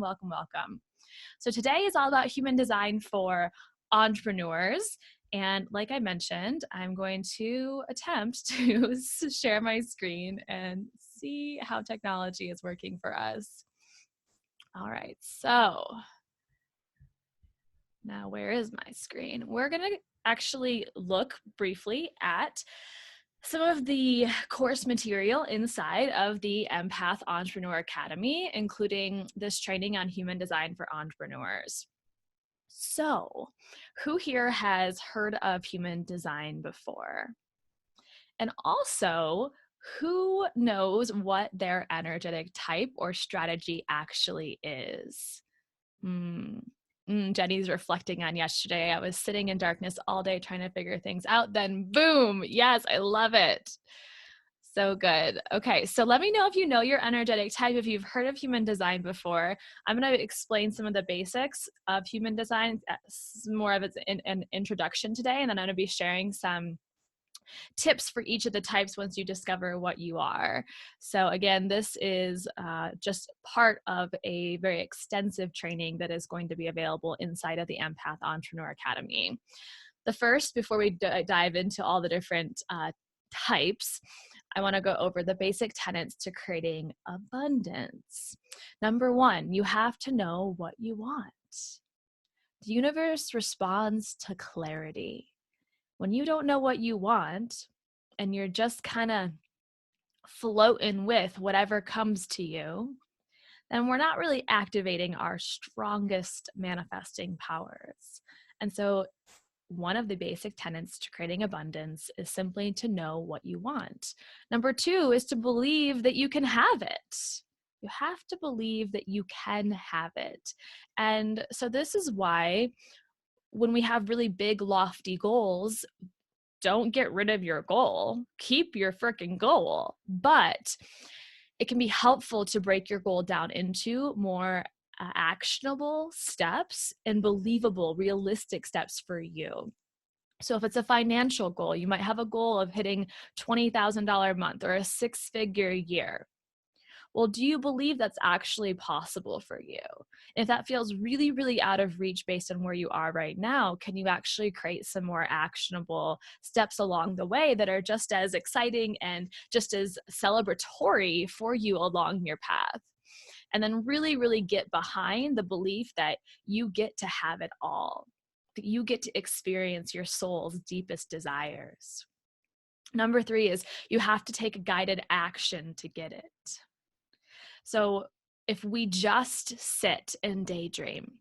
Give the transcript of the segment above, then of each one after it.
Welcome, welcome. So today is all about human design for entrepreneurs. And like I mentioned, I'm going to attempt to share my screen and see how technology is working for us. All right, so now where is my screen? We're going to actually look briefly at some of the course material inside of the Empath Entrepreneur Academy, including this training on human design for entrepreneurs. So, who here has heard of human design before? And also, who knows what their energetic type or strategy actually is? Jenny's reflecting on yesterday. I was sitting in darkness all day trying to figure things out. Then boom, yes, I love it. So good. Okay, so let me know if you know your energetic type, if you've heard of human design before. I'm going to explain some of the basics of human design, more of it's an introduction today, and then I'm going to be sharing some tips for each of the types once you discover what you are. So again, this is just part of a very extensive training that is going to be available inside of the Empath Entrepreneur Academy. The first, before we dive into all the different types, I want to go over the basic tenets to creating abundance. Number one, you have to know what you want. The universe responds to clarity. When you don't know what you want and you're just kind of floating with whatever comes to you, then we're not really activating our strongest manifesting powers. And so one of the basic tenets to creating abundance is simply to know what you want. Number two is to believe that you can have it. You have to believe that you can have it. And so this is why when we have really big, lofty goals, don't get rid of your goal. Keep your freaking goal. But it can be helpful to break your goal down into more actionable steps and believable, realistic steps for you. So if it's a financial goal, you might have a goal of hitting $20,000 a month or a six-figure year. Well, do you believe that's actually possible for you? If that feels really, really out of reach based on where you are right now, can you actually create some more actionable steps along the way that are just as exciting and just as celebratory for you along your path? And then really, really get behind the belief that you get to have it all, that you get to experience your soul's deepest desires. Number three is you have to take guided action to get it. So if we just sit and daydream,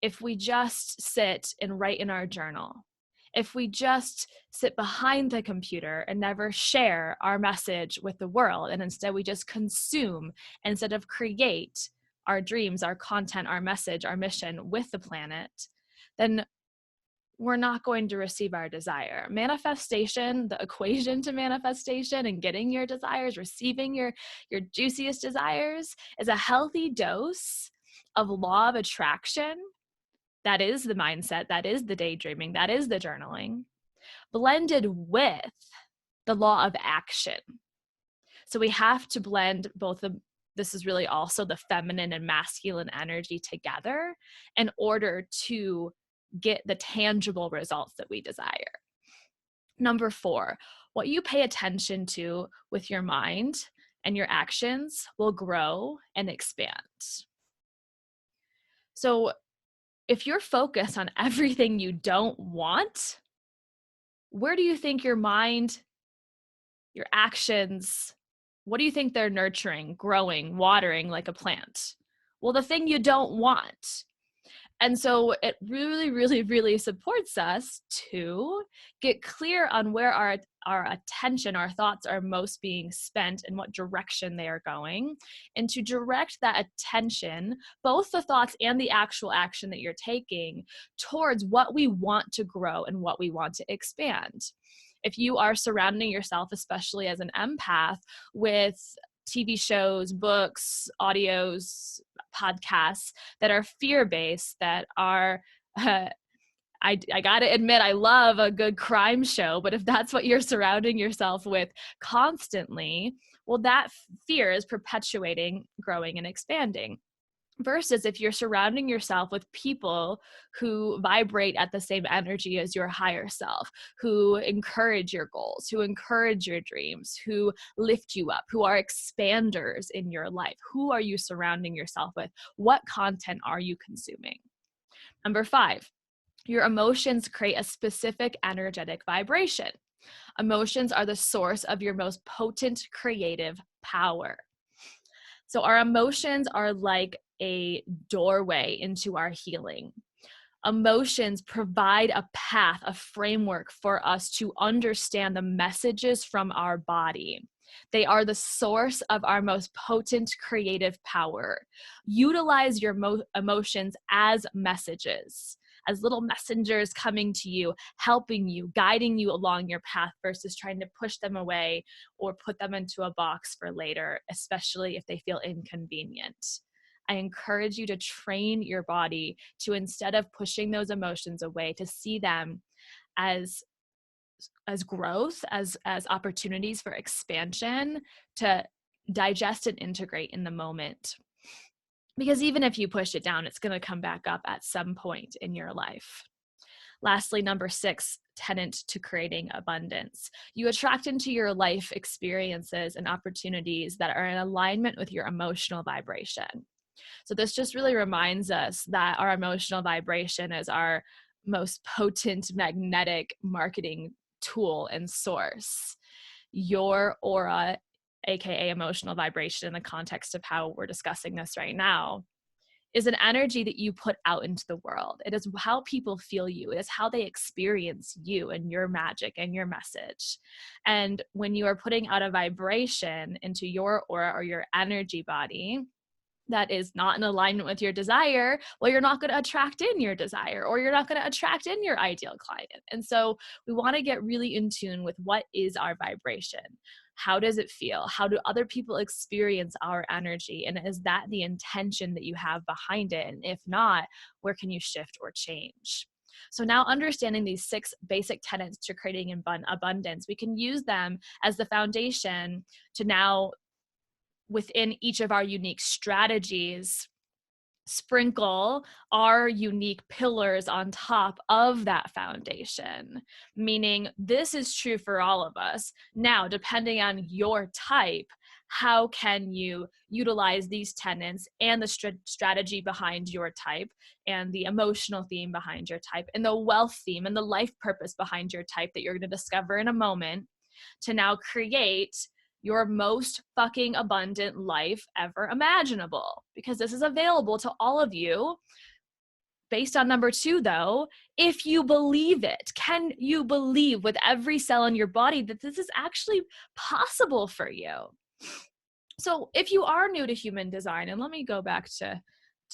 if we just sit and write in our journal, if we just sit behind the computer and never share our message with the world, and instead we just consume instead of create our dreams, our content, our message, our mission with the planet, then we're not going to receive our desire. Manifestation, the equation to manifestation and getting your desires, receiving your juiciest desires, is a healthy dose of law of attraction. That is the mindset, that is the daydreaming, that is the journaling, blended with the law of action. So we have to blend both of this is really also the feminine and masculine energy together in order to get the tangible results that we desire. Number four, what you pay attention to with your mind and your actions will grow and expand. So if you're focused on everything you don't want, where do you think your mind, your actions, what do you think they're nurturing, growing, watering like a plant? Well, the thing you don't want. And so it really, really, really supports us to get clear on where our attention, our thoughts are most being spent and what direction they are going, and to direct that attention, both the thoughts and the actual action that you're taking, towards what we want to grow and what we want to expand. If you are surrounding yourself, especially as an empath, with TV shows, books, audios, podcasts that are fear-based, that are, I gotta admit, I love a good crime show, but if that's what you're surrounding yourself with constantly, well, that fear is perpetuating, growing, and expanding. Versus if you're surrounding yourself with people who vibrate at the same energy as your higher self, who encourage your goals, who encourage your dreams, who lift you up, who are expanders in your life. Who are you surrounding yourself with? What content are you consuming? Number 5, your emotions create a specific energetic vibration. Emotions are the source of your most potent creative power. So our emotions are like a doorway into our healing. Emotions provide a path, a framework for us to understand the messages from our body. They are the source of our most potent creative power. Utilize your emotions as messages, as little messengers coming to you, helping you, guiding you along your path versus trying to push them away or put them into a box for later, especially if they feel inconvenient. I encourage you to train your body to, instead of pushing those emotions away, to see them as growth, as opportunities for expansion, to digest and integrate in the moment. Because even if you push it down, it's going to come back up at some point in your life. Lastly, number 6, tenet to creating abundance. You attract into your life experiences and opportunities that are in alignment with your emotional vibration. So this just really reminds us that our emotional vibration is our most potent magnetic marketing tool and source. Your aura, aka emotional vibration, in the context of how we're discussing this right now, is an energy that you put out into the world. It is how people feel you. It is how they experience you and your magic and your message. And when you are putting out a vibration into your aura or your energy body that is not in alignment with your desire, well, you're not going to attract in your desire, or you're not going to attract in your ideal client. And so we want to get really in tune with what is our vibration. How does it feel? How do other people experience our energy? And is that the intention that you have behind it? And if not, where can you shift or change? So now, understanding these 6 basic tenets to creating abundance, we can use them as the foundation to now, within each of our unique strategies, sprinkle our unique pillars on top of that foundation. Meaning, this is true for all of us. Now, depending on your type, how can you utilize these tenets and the strategy behind your type, and the emotional theme behind your type, and the wealth theme and the life purpose behind your type that you're going to discover in a moment, to now create your most fucking abundant life ever imaginable? Because this is available to all of you. Based on number 2, though, if you believe it, can you believe with every cell in your body that this is actually possible for you? So if you are new to human design, and let me go back to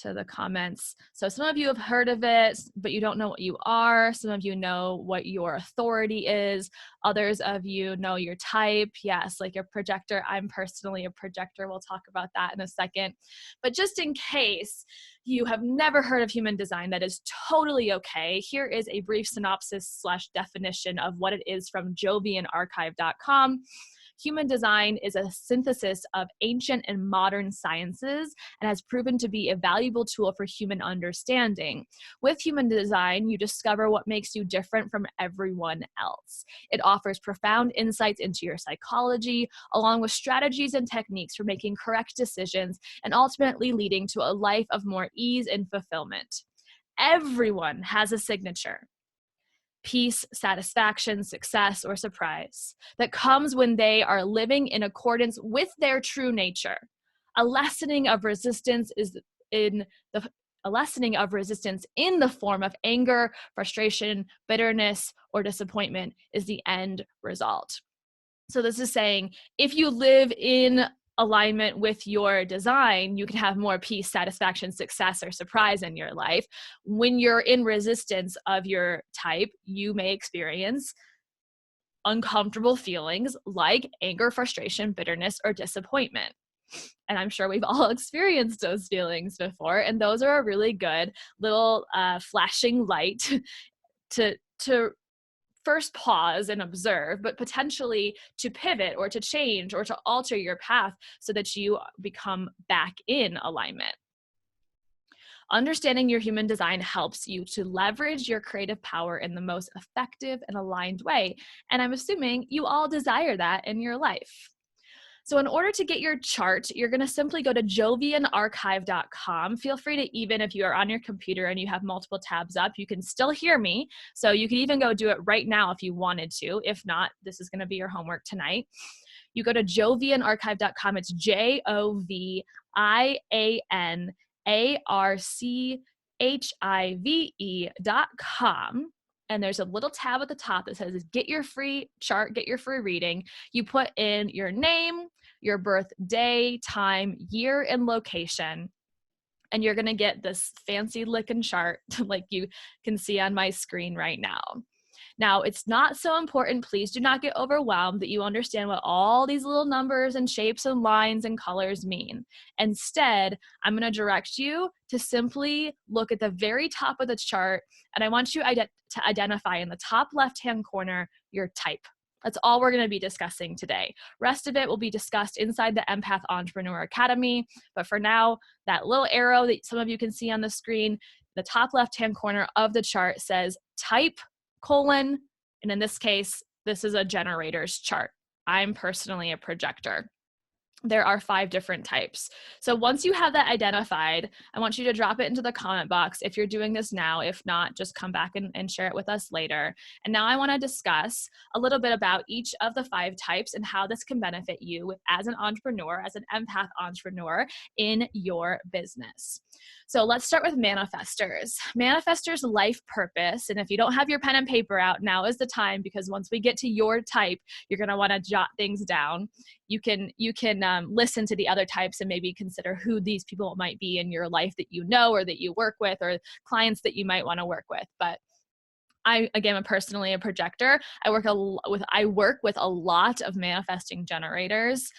the comments. So some of you have heard of it, but you don't know what you are. Some of you know what your authority is. Others of you know your type. Yes, like your projector. I'm personally a projector. We'll talk about that in a second. But just in case you have never heard of human design, that is totally okay. Here is a brief synopsis / definition of what it is from jovianarchive.com. Human design is a synthesis of ancient and modern sciences and has proven to be a valuable tool for human understanding. With human design, you discover what makes you different from everyone else. It offers profound insights into your psychology, along with strategies and techniques for making correct decisions and ultimately leading to a life of more ease and fulfillment. Everyone has a signature: peace, satisfaction, success, or surprise that comes when they are living in accordance with their true nature. A lessening of resistance in the form of anger, frustration, bitterness, or disappointment is the end result. So this is saying, if you live in alignment with your design, you can have more peace, satisfaction, success, or surprise in your life. When you're in resistance of your type, you may experience uncomfortable feelings like anger, frustration, bitterness, or disappointment. And I'm sure we've all experienced those feelings before. And those are a really good little flashing light to first pause and observe, but potentially to pivot or to change or to alter your path so that you become back in alignment. Understanding your human design helps you to leverage your creative power in the most effective and aligned way. And I'm assuming you all desire that in your life. So in order to get your chart, you're going to simply go to jovianarchive.com. Feel free to, even if you are on your computer and you have multiple tabs up, you can still hear me. So you can even go do it right now if you wanted to. If not, this is going to be your homework tonight. You go to jovianarchive.com. It's jovianarchive.com. And there's a little tab at the top that says get your free chart, get your free reading. You put in your name, your birthday, time, year, and location. And you're going to get this fancy looking chart like you can see on my screen right now. Now, it's not so important, please do not get overwhelmed, that you understand what all these little numbers and shapes and lines and colors mean. Instead, I'm going to direct you to simply look at the very top of the chart, and I want you to identify in the top left-hand corner your type. That's all we're going to be discussing today. Rest of it will be discussed inside the Empath Entrepreneur Academy, but for now, that little arrow that some of you can see on the screen, the top left-hand corner of the chart says type, colon, and in this case, this is a generator's chart. I'm personally a projector. There are 5 different types. So once you have that identified, I want you to drop it into the comment box if you're doing this now. If not, just come back and share it with us later. And now I want to discuss a little bit about each of the 5 types and how this can benefit you as an entrepreneur, as an empath entrepreneur in your business. So let's start with manifestors. Manifestors' life purpose, and if you don't have your pen and paper out, now is the time, because once we get to your type, you're going to want to jot things down. You can listen to the other types and maybe consider who these people might be in your life that you know or that you work with, or clients that you might want to work with. But I, again, am personally a projector. I work with a lot of manifesting generators,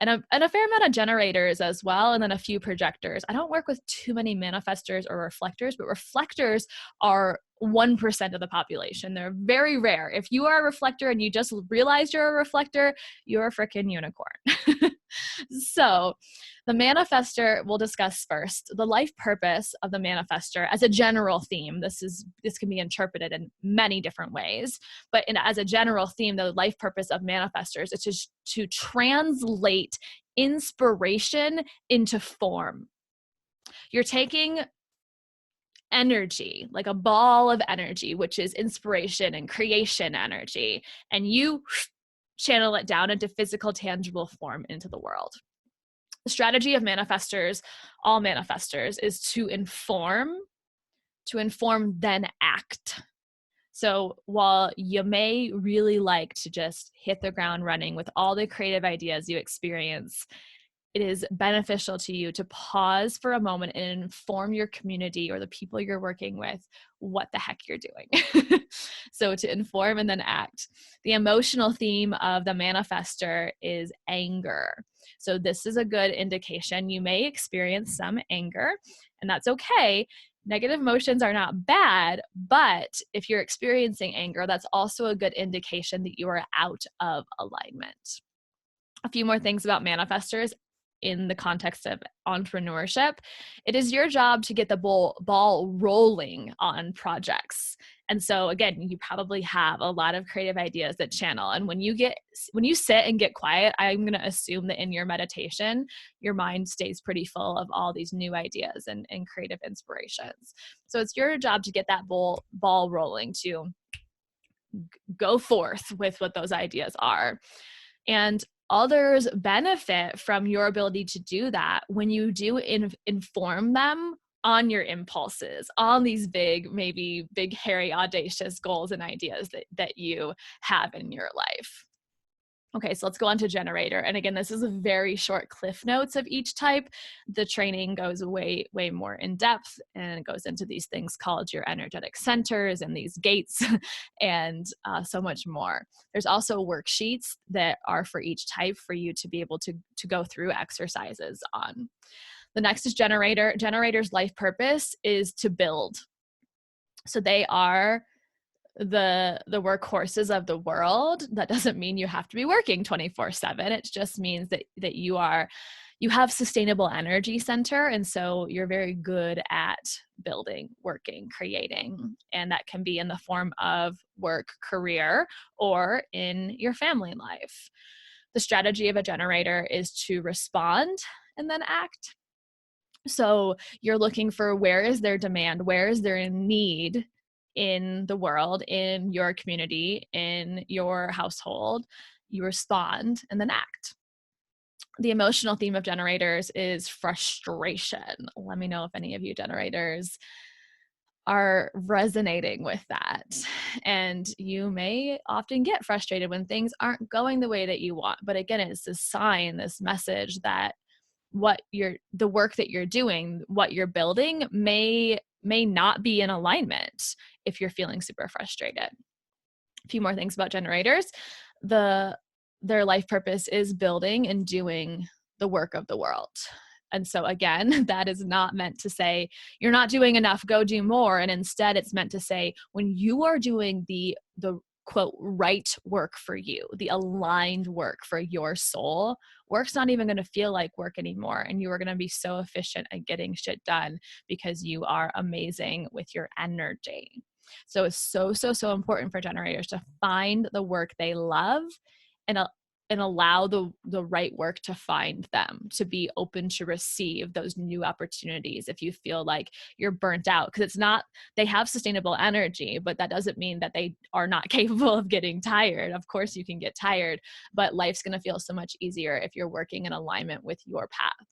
and a fair amount of generators as well, and then a few projectors. I don't work with too many manifestors or reflectors, but reflectors are 1% of the population. They're very rare. If you are a reflector and you just realized you're a reflector, you're a freaking unicorn. So the manifestor we'll discuss first. The life purpose of the manifestor as a general theme. This can be interpreted in many different ways, but as a general theme, the life purpose of manifestors is just to translate inspiration into form. You're taking energy, like a ball of energy, which is inspiration and creation energy, and you channel it down into physical, tangible form into the world. The strategy of manifestors, all manifestors, is to inform, then act. So while you may really like to just hit the ground running with all the creative ideas you experience, it is beneficial to you to pause for a moment and inform your community or the people you're working with what the heck you're doing. So to inform and then act. The emotional theme of the manifestor is anger. So this is a good indication. You may experience some anger, and that's okay. Negative emotions are not bad, but if you're experiencing anger, that's also a good indication that you are out of alignment. A few more things about manifestors in the context of entrepreneurship. It is your job to get the ball rolling on projects. And so again, you probably have a lot of creative ideas that channel. And when you sit and get quiet, I'm going to assume that in your meditation, your mind stays pretty full of all these new ideas and creative inspirations. So it's your job to get that ball rolling, to go forth with what those ideas are. And others benefit from your ability to do that when you do inform them on your impulses, on these maybe big, hairy, audacious goals and ideas that you have in your life. Okay, so let's go on to generator. And again, this is a very short cliff notes of each type. The training goes way, way more in depth, and it goes into these things called your energetic centers and these gates and so much more. There's also worksheets that are for each type for you to be able to go through exercises on. The next is generator. Generator's life purpose is to build. So they are the workhorses of the world. That doesn't mean you have to be working 24/7. It just means that you are You have sustainable energy center, and so you're very good at building, working, creating, and that can be in the form of work, career, or in your family life. The strategy of a generator is to respond and then act. So you're looking for where is their demand, where is their need in the world, in your community, in your household. You respond and then act. The emotional theme of generators is frustration. Let me know if any of you generators are resonating with that. And you may often get frustrated when things aren't going the way that you want. But again, it's this sign, this message that the work that you're doing, what you're building may not be in alignment if you're feeling super frustrated. A few more things about generators. Their life purpose is building and doing the work of the world. And so again, that is not meant to say you're not doing enough, go do more. And instead it's meant to say when you are doing the quote right work for you, the aligned work for your soul, work's not even going to feel like work anymore. And you are going to be so efficient at getting shit done because you are amazing with your energy. So it's so important for generators to find the work they love and allow the right work to find them, to be open to receive those new opportunities if you feel like you're burnt out. Because it's not, they have sustainable energy, but that doesn't mean that they are not capable of getting tired. Of course you can get tired, but life's going to feel so much easier if you're working in alignment with your path.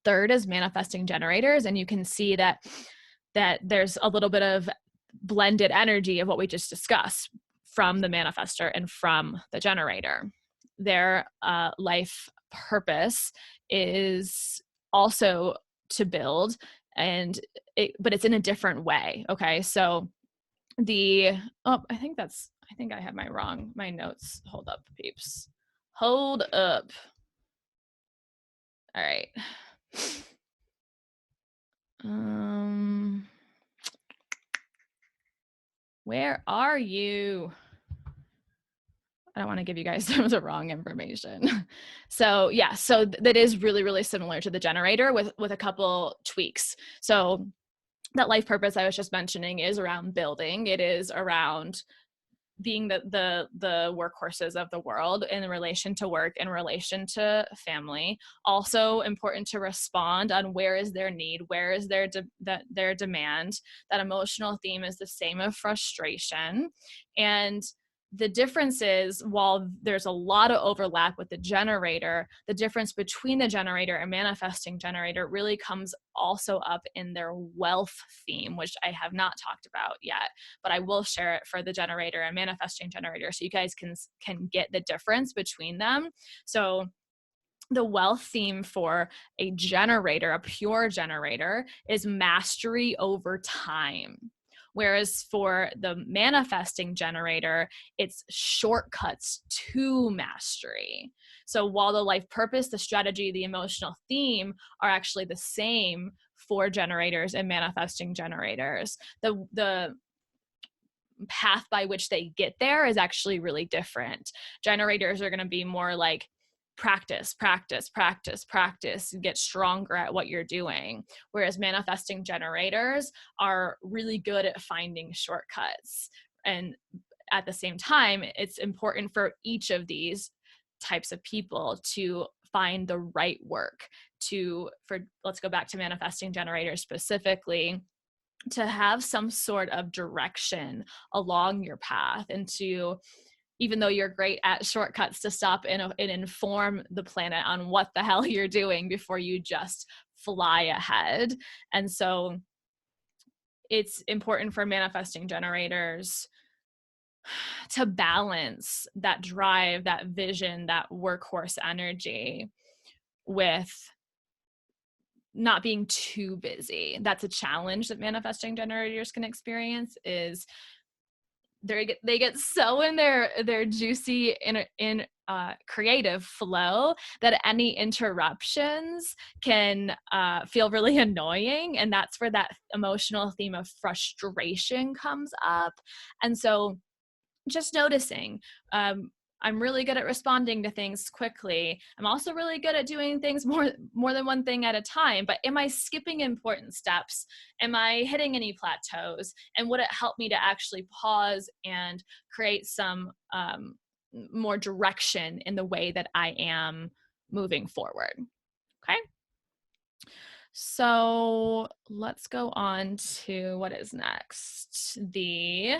Third is manifesting generators, and you can see that there's a little bit of blended energy of what we just discussed from the manifestor and from the generator. Their life purpose is also to build, but it's in a different way. Okay, so I think I have my notes. Hold up, peeps. Hold up. All right. Where are you? I don't want to give you guys the wrong information. So yeah, so that is really, really similar to the generator with a couple tweaks. So that life purpose I was just mentioning is around building. It is around being the workhorses of the world in relation to work, in relation to family. Also important to respond on where is their need, where is their demand. That emotional theme is the same of frustration. And the difference is, while there's a lot of overlap with the generator, the difference between the generator and manifesting generator really comes also up in their wealth theme, which I have not talked about yet, but I will share it for the generator and manifesting generator so you guys can get the difference between them. So the wealth theme for a generator, a pure generator, is mastery over time. Whereas for the manifesting generator, it's shortcuts to mastery. So while the life purpose, the strategy, the emotional theme are actually the same for generators and manifesting generators, the path by which they get there is actually really different. Generators are going to be more like practice, get stronger at what you're doing. Whereas manifesting generators are really good at finding shortcuts. And at the same time, it's important for each of these types of people to find the right work let's go back to manifesting generators specifically, to have some sort of direction along your path, and to, even though you're great at shortcuts, to stop and inform the planet on what the hell you're doing before you just fly ahead. And so it's important for manifesting generators to balance that drive, that vision, that workhorse energy with not being too busy. That's a challenge that manifesting generators can experience, is they get so in their juicy in creative flow that any interruptions can feel really annoying, and that's where that emotional theme of frustration comes up. And so just noticing, I'm really good at responding to things quickly. I'm also really good at doing things more than one thing at a time. But am I skipping important steps? Am I hitting any plateaus? And would it help me to actually pause and create some more direction in the way that I am moving forward? Okay. So let's go on to what is next, the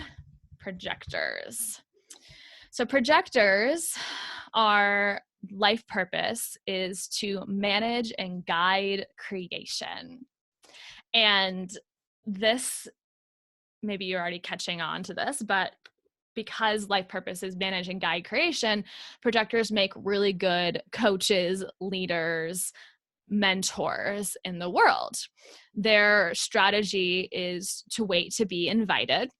projectors. So projectors, our life purpose is to manage and guide creation. And this, maybe you're already catching on to this, but because life purpose is manage and guide creation, projectors make really good coaches, leaders, mentors in the world. Their strategy is to wait to be invited,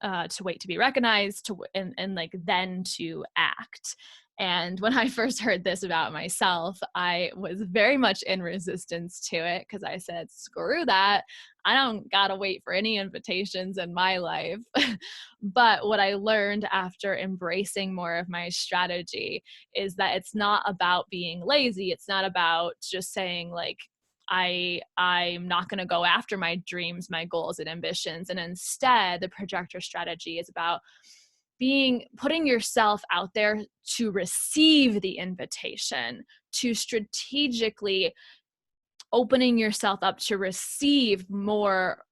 to wait to be recognized, and like then to act. And when I first heard this about myself, I was very much in resistance to it because I said, screw that. I don't gotta wait for any invitations in my life. But what I learned after embracing more of my strategy is that it's not about being lazy. It's not about just saying like, I'm not going to go after my dreams, my goals and ambitions. And instead, the projector strategy is about putting yourself out there to receive the invitation, to strategically opening yourself up to receive more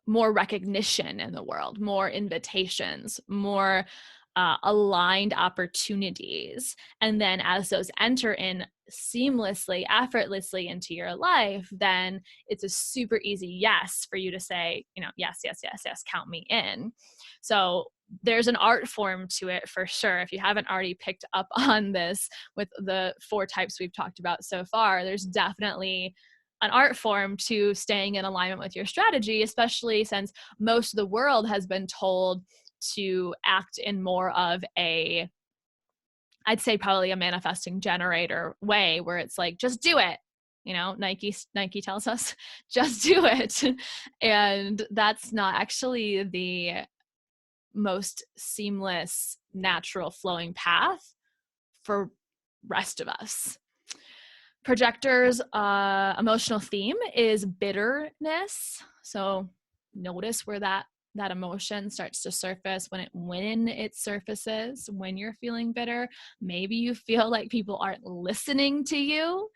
recognition in the world, more invitations, more aligned opportunities. And then as those enter in seamlessly, effortlessly into your life, then it's a super easy yes for you to say, yes, yes, yes, yes, count me in. So there's an art form to it for sure. If you haven't already picked up on this with the 4 types we've talked about so far, there's definitely an art form to staying in alignment with your strategy, especially since most of the world has been told to act in more of I'd say probably a manifesting generator way, where it's like, just do it. Nike tells us, just do it. And that's not actually the most seamless, natural flowing path for rest of us. Projectors' emotional theme is bitterness. So notice where that emotion starts to surface when it surfaces, when you're feeling bitter. Maybe you feel like people aren't listening to you.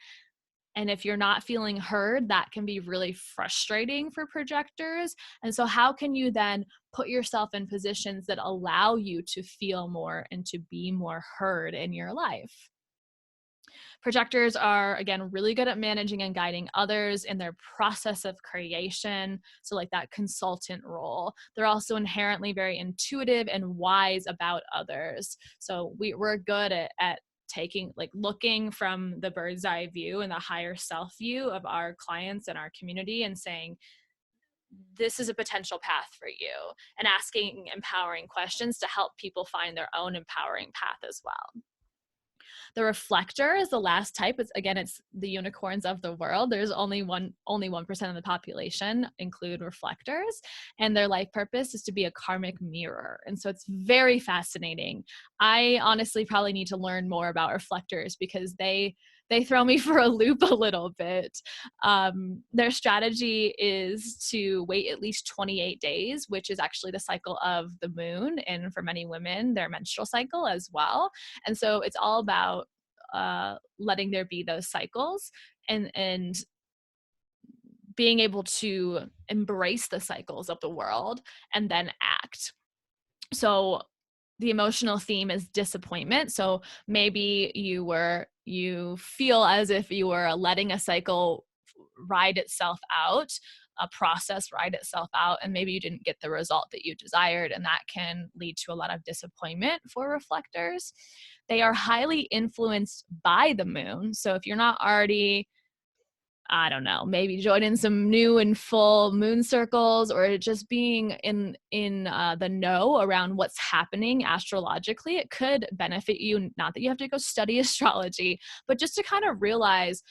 And if you're not feeling heard, that can be really frustrating for projectors. And so how can you then put yourself in positions that allow you to feel more and to be more heard in your life? Projectors are, again, really good at managing and guiding others in their process of creation. So like that consultant role. They're also inherently very intuitive and wise about others. So we're good at looking from the bird's eye view and the higher self view of our clients and our community and saying, this is a potential path for you, and asking empowering questions to help people find their own empowering path as well. The reflector is the last type. It's the unicorns of the world. There's only 1% of the population include reflectors, and their life purpose is to be a karmic mirror. And so it's very fascinating. I honestly probably need to learn more about reflectors because they throw me for a loop a little bit. Their strategy is to wait at least 28 days, which is actually the cycle of the moon, and for many women, their menstrual cycle as well. And so it's all about letting there be those cycles and being able to embrace the cycles of the world and then act. So the emotional theme is disappointment. So maybe you feel as if you were letting a cycle ride itself out, a process ride itself out, and maybe you didn't get the result that you desired, and that can lead to a lot of disappointment for reflectors. They are highly influenced by the moon. So if you're not already, I don't know, maybe joining some new and full moon circles, or just being in the know around what's happening astrologically, it could benefit you. Not that you have to go study astrology, but just to kind of realize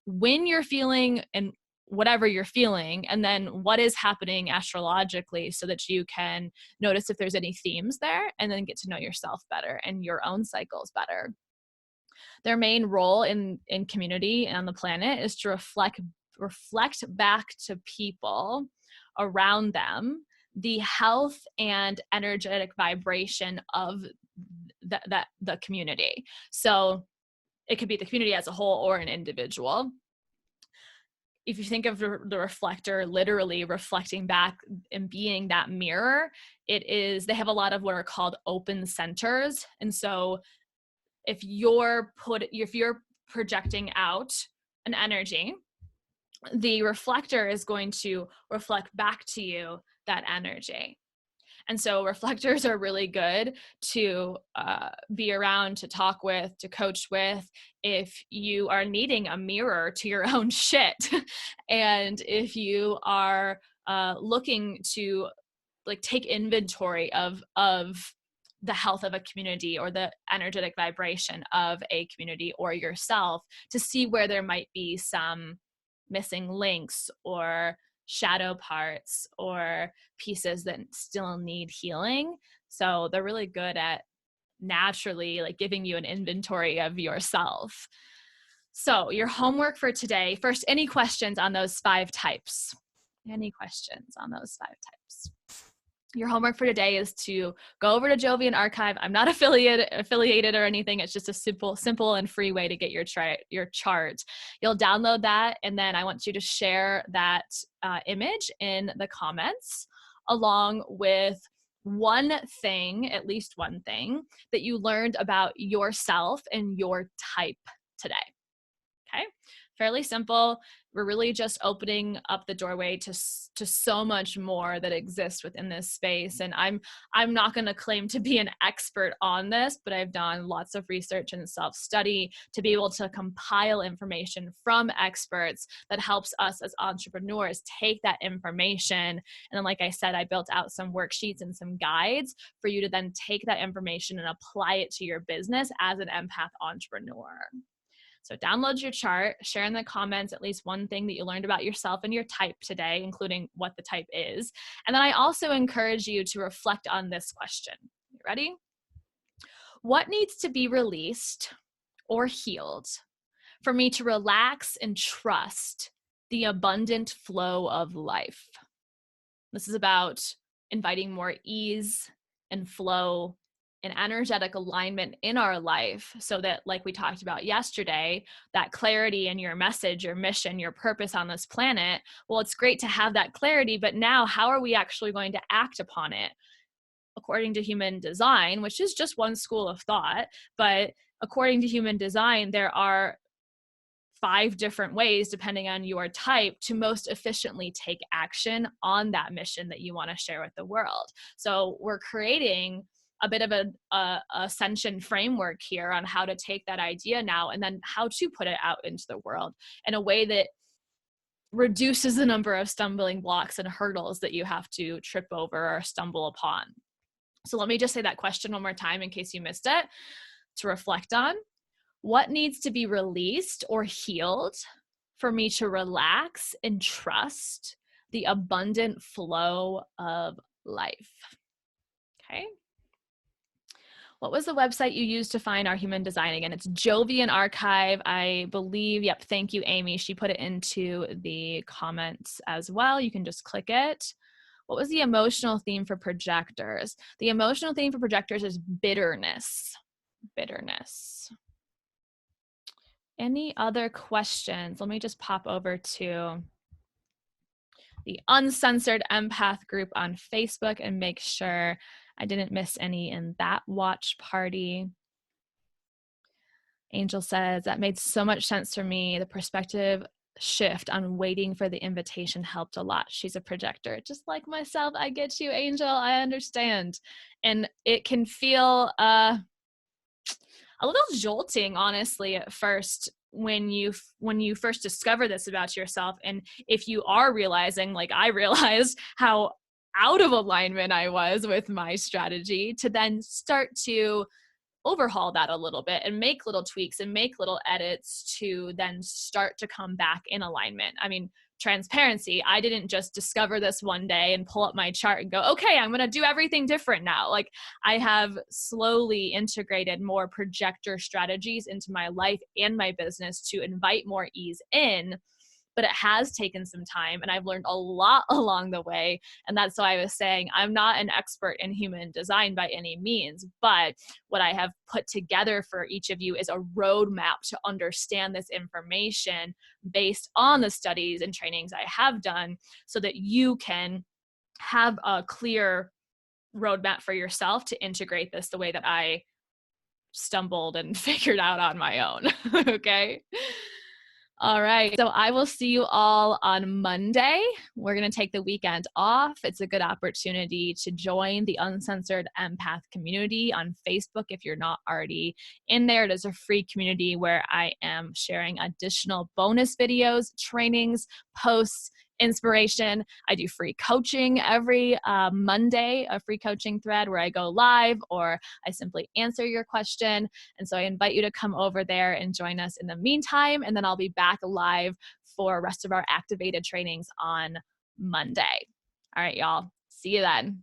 when you're feeling and whatever you're feeling, and then what is happening astrologically so that you can notice if there's any themes there, and then get to know yourself better and your own cycles better. Their main role in community and on the planet is to reflect back to people around them the health and energetic vibration of the community. So it could be the community as a whole or an individual. If you think of the reflector literally reflecting back and being that mirror, they have a lot of what are called open centers. And so if you're projecting out an energy, the reflector is going to reflect back to you that energy. And so reflectors are really good to be around, to talk with, to coach with, if you are needing a mirror to your own shit. And if you are looking to like take inventory of the health of a community or the energetic vibration of a community or yourself, to see where there might be some missing links or shadow parts or pieces that still need healing. So they're really good at naturally like giving you an inventory of yourself. So your homework for today, first, any questions on those 5 types? Any questions on those 5 types? Your homework for today is to go over to Jovian Archive. I'm not affiliated or anything. It's just a simple and free way to get your chart. You'll download that, and then I want you to share that image in the comments, along with at least one thing that you learned about yourself and your type today. Okay, fairly simple. We're really just opening up the doorway to so much more that exists within this space. And I'm not going to claim to be an expert on this, but I've done lots of research and self-study to be able to compile information from experts that helps us as entrepreneurs take that information. And then, like I said, I built out some worksheets and some guides for you to then take that information and apply it to your business as an empath entrepreneur. So download your chart, share in the comments at least one thing that you learned about yourself and your type today, including what the type is. And then I also encourage you to reflect on this question. You ready? What needs to be released or healed for me to relax and trust the abundant flow of life? This is about inviting more ease and flow and energetic alignment in our life, so that, like we talked about yesterday, that clarity in your message, your mission, your purpose on this planet, well, it's great to have that clarity, but now how are we actually going to act upon it? According to human design, which is just one school of thought, but according to human design, there are 5 different ways, depending on your type, to most efficiently take action on that mission that you want to share with the world. So we're creating a bit of a ascension framework here on how to take that idea now and then how to put it out into the world in a way that reduces the number of stumbling blocks and hurdles that you have to trip over or stumble upon. So let me just say that question one more time in case you missed it, to reflect on. What needs to be released or healed for me to relax and trust the abundant flow of life? Okay. What was the website you used to find our human design again? It's Jovian Archive, I believe. Yep. Thank you, Amy. She put it into the comments as well. You can just click it. What was the emotional theme for projectors? The emotional theme for projectors is bitterness. Bitterness. Any other questions? Let me just pop over to the Uncensored Empath group on Facebook and make sure I didn't miss any in that watch party. Angel says, that made so much sense for me. The perspective shift on waiting for the invitation helped a lot. She's a projector. Just like myself, I get you, Angel. I understand. And it can feel a little jolting, honestly, at first when you first discover this about yourself. And if you are realizing, like I realized, how out of alignment I was with my strategy, to then start to overhaul that a little bit and make little tweaks and make little edits to then start to come back in alignment. I mean, transparency, I didn't just discover this one day and pull up my chart and go, okay, I'm going to do everything different now. Like, I have slowly integrated more projector strategies into my life and my business to invite more ease in. But it has taken some time, and I've learned a lot along the way. And that's why I was saying I'm not an expert in human design by any means, but what I have put together for each of you is a roadmap to understand this information based on the studies and trainings I have done, so that you can have a clear roadmap for yourself to integrate this the way that I stumbled and figured out on my own. Okay. All right. So I will see you all on Monday. We're going to take the weekend off. It's a good opportunity to join the Uncensored Empath community on Facebook if you're not already in there. It is a free community where I am sharing additional bonus videos, trainings, posts, inspiration. I do free coaching every Monday, a free coaching thread where I go live or I simply answer your question. And so I invite you to come over there and join us in the meantime. And then I'll be back live for rest of our activated trainings on Monday. All right, y'all. See you then.